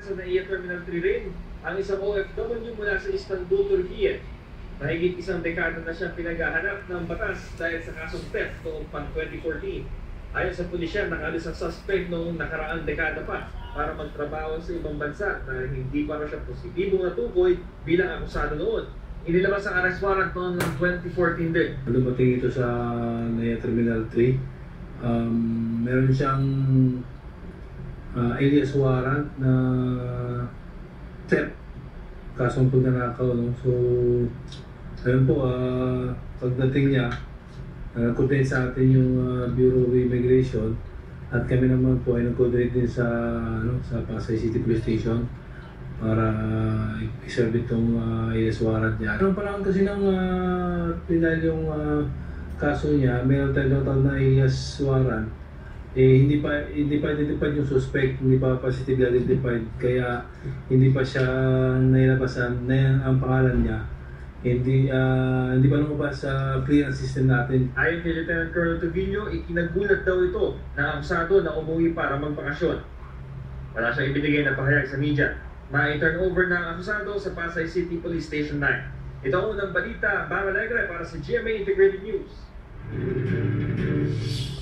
Sa NAIA Terminal 3 rin, ang isang OFW mula sa Istanbul, Turkey. Mahigit isang dekada na siyang pinaghahanap ng batas dahil sa kasong theft noong pang 2014. Ayon sa pulisya, nakalis ang suspect noong nakaraang dekada pa para magtrabaho sa ibang bansa na hindi pa siya positibong natukoy bilang akusado noon. Inilabas ang arrest warrant noong 2014 din. Dumating ito sa NAIA Terminal 3. Meron siyang alias warrant na theft, kasong pagnanakaw, no? So, ayun po, pagdating niya, nag-coordinate sa atin yung Bureau of Immigration at kami naman po ay nag-coordinate din sa Pasay City Police Station para i-serve itong alias warrant niya. Anong parang kasi nang pinal yung kaso niya, mayroon tayong na alias warrant, hindi pa identified yung suspect, hindi pa positively identified, kaya hindi pa siya nailabasan na ang pangalan niya. Hindi pa lumabas sa clearance system natin. Ayon kay Lieutenant Colonel Tuvino, ikinagulat daw ito na akusado na umuwi para magbakasyon. Wala siyang ibinigay na pahayag sa media. Ma-turn over na ang akusado sa Pasay City Police Station 9. Ito ang unang balita, Bang Alegre para sa GMA Integrated News.